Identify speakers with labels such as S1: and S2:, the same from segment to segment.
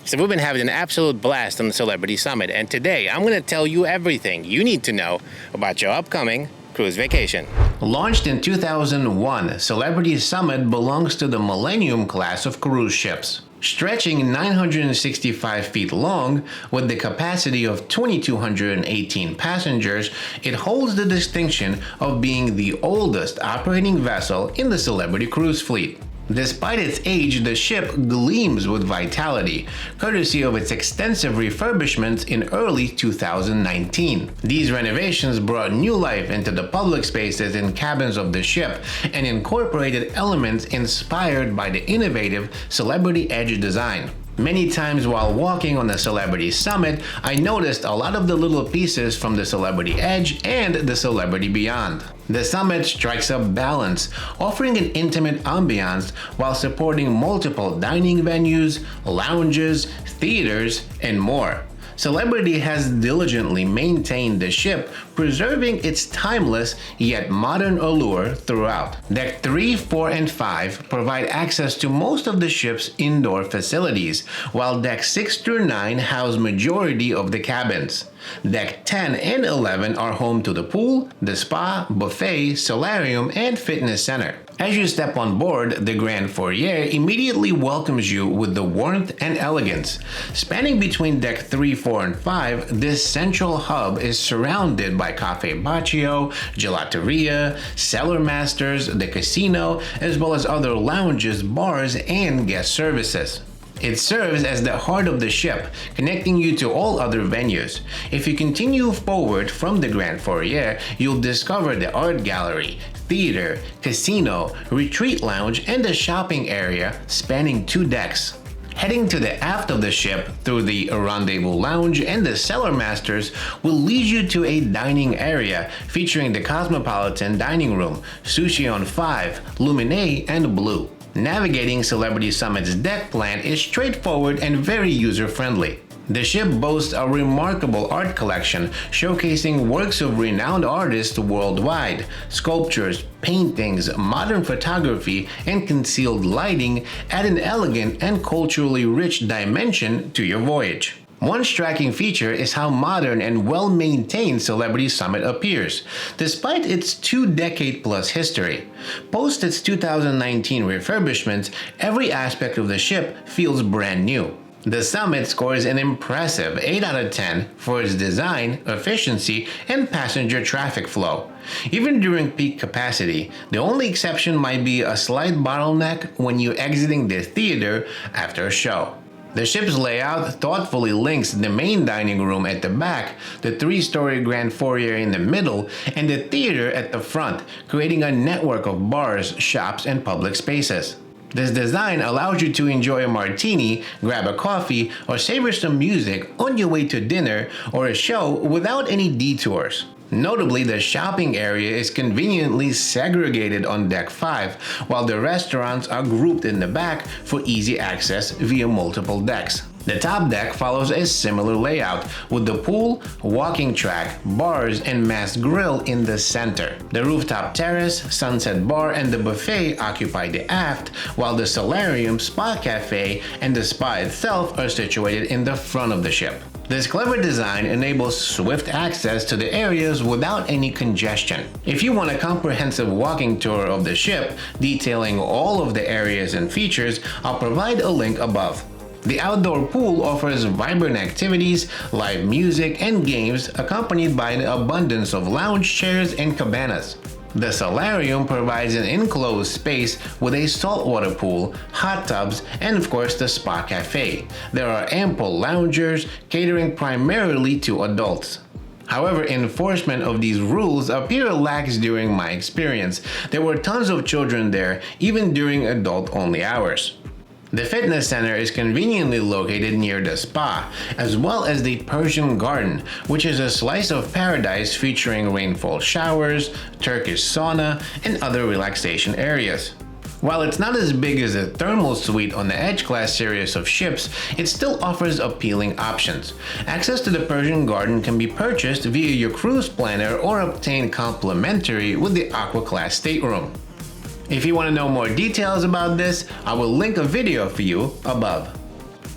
S1: So we've been having an absolute blast on the Celebrity Summit, and today I'm going to tell you everything you need to know about your upcoming cruise vacation. Launched in 2001, Celebrity Summit belongs to the Millennium class of cruise ships. Stretching 965 feet long, with the capacity of 2,218 passengers, it holds the distinction of being the oldest operating vessel in the Celebrity cruise fleet. Despite its age, the ship gleams with vitality, courtesy of its extensive refurbishments in early 2019. These renovations brought new life into the public spaces and cabins of the ship and incorporated elements inspired by the innovative Celebrity Edge design. Many times while walking on the Celebrity Summit, I noticed a lot of the little pieces from the Celebrity Edge and the Celebrity Beyond. The Summit strikes a balance, offering an intimate ambiance while supporting multiple dining venues, lounges, theaters, and more. Celebrity has diligently maintained the ship, preserving its timeless yet modern allure throughout. Deck 3, 4, and 5 provide access to most of the ship's indoor facilities, while Deck 6 through 9 house majority of the cabins. Deck 10 and 11 are home to the pool, the spa, buffet, solarium, and fitness center. As you step on board, the Grand Foyer immediately welcomes you with the warmth and elegance. Spanning between Deck 3, 4, and 5, this central hub is surrounded by Cafe Baccio, Gelateria, Cellar Masters, the casino, as well as other lounges, bars, and guest services. It serves as the heart of the ship, connecting you to all other venues. If you continue forward from the Grand Foyer, you'll discover the art gallery, theater, casino, retreat lounge, and a shopping area spanning 2 decks. Heading to the aft of the ship through the Rendezvous Lounge and the Cellar Masters will lead you to a dining area featuring the Cosmopolitan Dining Room, Sushi on 5, Lumine, and Blue. Navigating Celebrity Summit's deck plan is straightforward and very user-friendly. The ship boasts a remarkable art collection showcasing works of renowned artists worldwide. Sculptures, paintings, modern photography, and concealed lighting add an elegant and culturally rich dimension to your voyage. One striking feature is how modern and well-maintained Celebrity Summit appears, despite its 2-decade-plus history. Post its 2019 refurbishments, every aspect of the ship feels brand new. The Summit scores an impressive 8 out of 10 for its design, efficiency, and passenger traffic flow. Even during peak capacity, the only exception might be a slight bottleneck when you're exiting the theater after a show. The ship's layout thoughtfully links the main dining room at the back, the 3-story Grand Foyer in the middle, and the theater at the front, creating a network of bars, shops, and public spaces. This design allows you to enjoy a martini, grab a coffee, or savor some music on your way to dinner or a show without any detours. Notably, the shopping area is conveniently segregated on Deck 5, while the restaurants are grouped in the back for easy access via multiple decks. The top deck follows a similar layout, with the pool, walking track, bars, and masked grill in the center. The rooftop terrace, sunset bar, and the buffet occupy the aft, while the solarium, spa cafe, and the spa itself are situated in the front of the ship. This clever design enables swift access to the areas without any congestion. If you want a comprehensive walking tour of the ship, detailing all of the areas and features, I'll provide a link above. The outdoor pool offers vibrant activities, live music, and games accompanied by an abundance of lounge chairs and cabanas. The solarium provides an enclosed space with a saltwater pool, hot tubs, and of course the spa cafe. There are ample loungers catering primarily to adults. However, enforcement of these rules appear lax during my experience. There were tons of children there, even during adult-only hours. The fitness center is conveniently located near the spa, as well as the Persian Garden, which is a slice of paradise featuring rainfall showers, Turkish sauna, and other relaxation areas. While it's not as big as the thermal suite on the Edge class series of ships, it still offers appealing options. Access to the Persian Garden can be purchased via your cruise planner or obtained complimentary with the Aqua class stateroom. If you want to know more details about this, I will link a video for you above.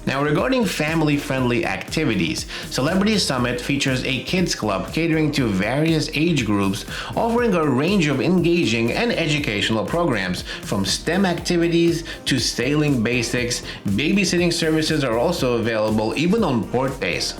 S1: Now, regarding family-friendly activities, Celebrity Summit features a kids club catering to various age groups, offering a range of engaging and educational programs, from STEM activities to sailing basics. Babysitting services are also available even on port days.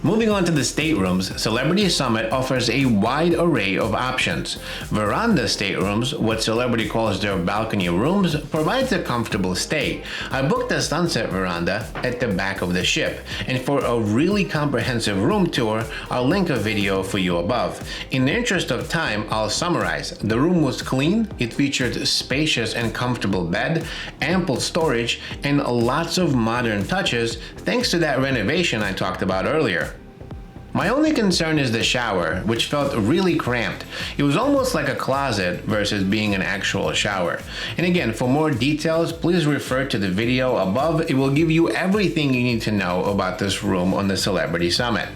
S1: Moving on to the staterooms, Celebrity Summit offers a wide array of options. Veranda staterooms, what Celebrity calls their balcony rooms, provides a comfortable stay. I booked a sunset veranda at the back of the ship, and for a really comprehensive room tour, I'll link a video for you above. In the interest of time, I'll summarize. The room was clean, it featured a spacious and comfortable bed, ample storage, and lots of modern touches thanks to that renovation I talked about earlier. My only concern is the shower, which felt really cramped. It was almost like a closet versus being an actual shower. And again, for more details, please refer to the video above. It will give you everything you need to know about this room on the Celebrity Summit.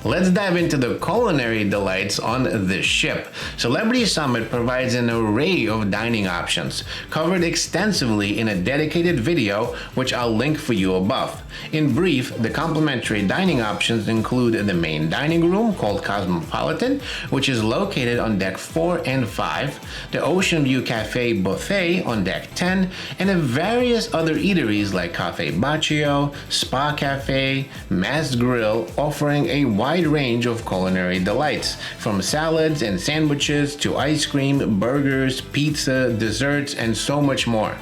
S1: Let's dive into the culinary delights on this ship. Celebrity Summit provides an array of dining options, covered extensively in a dedicated video, which I'll link for you above. In brief, the complimentary dining options include the main dining room, called Cosmopolitan, which is located on deck 4 and 5, the Ocean View Cafe Buffet on deck 10, and the various other eateries like Cafe Baccio, Spa Cafe, Mass Grill, offering a wide range of culinary delights, from salads and sandwiches to ice cream, burgers, pizza, desserts, and so much more.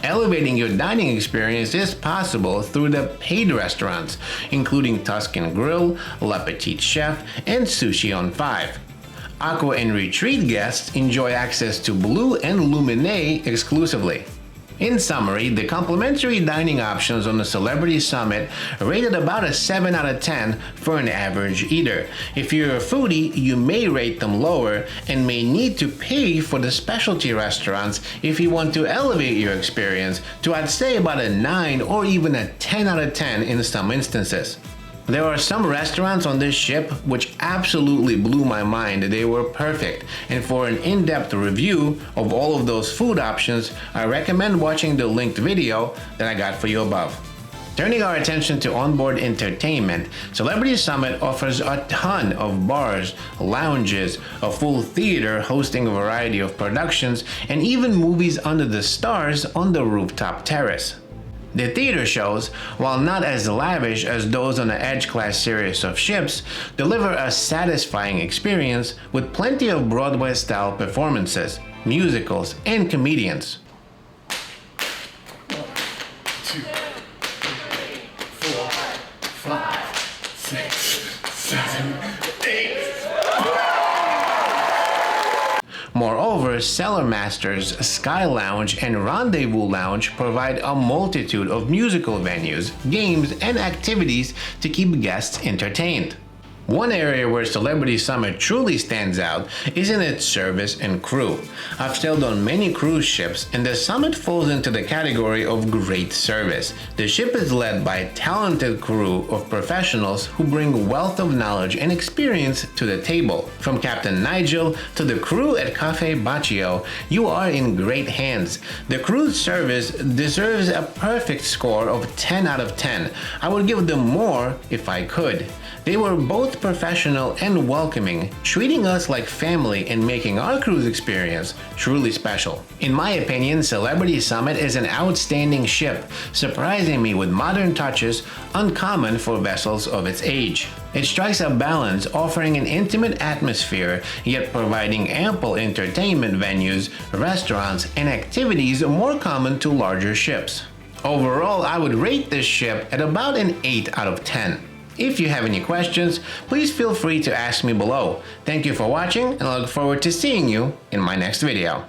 S1: Elevating your dining experience is possible through the paid restaurants, including Tuscan Grill, Le Petit Chef, and Sushi on 5. Aqua and Retreat guests enjoy access to Blue and Luminé exclusively. In summary, the complimentary dining options on the Celebrity Summit rated about a 7 out of 10 for an average eater. If you're a foodie, you may rate them lower and may need to pay for the specialty restaurants if you want to elevate your experience to, I'd say, about a 9 or even a 10 out of 10 in some instances. There are some restaurants on this ship which absolutely blew my mind. They were perfect, and for an in-depth review of all of those food options, I recommend watching the linked video that I got for you above. Turning our attention to onboard entertainment, Celebrity Summit offers a ton of bars, lounges, a full theater hosting a variety of productions, and even movies under the stars on the rooftop terrace. The theater shows, while not as lavish as those on the Edge-class series of ships, deliver a satisfying experience with plenty of Broadway-style performances, musicals, and comedians. 1, 2, 3, 4, 5, 6, 7, 8. Moreover, Cellar Masters, Sky Lounge, and Rendezvous Lounge provide a multitude of musical venues, games, and activities to keep guests entertained. One area where Celebrity Summit truly stands out is in its service and crew. I've sailed on many cruise ships, and the Summit falls into the category of great service. The ship is led by a talented crew of professionals who bring wealth of knowledge and experience to the table. From Captain Nigel to the crew at Cafe Baccio, you are in great hands. The crew's service deserves a perfect score of 10 out of 10. I would give them more if I could. They were both professional and welcoming, treating us like family and making our cruise experience truly special. In my opinion, Celebrity Summit is an outstanding ship, surprising me with modern touches uncommon for vessels of its age. It strikes a balance, offering an intimate atmosphere, yet providing ample entertainment venues, restaurants, and activities more common to larger ships. Overall, I would rate this ship at about an 8 out of 10. If you have any questions, please feel free to ask me below. Thank you for watching, and I look forward to seeing you in my next video.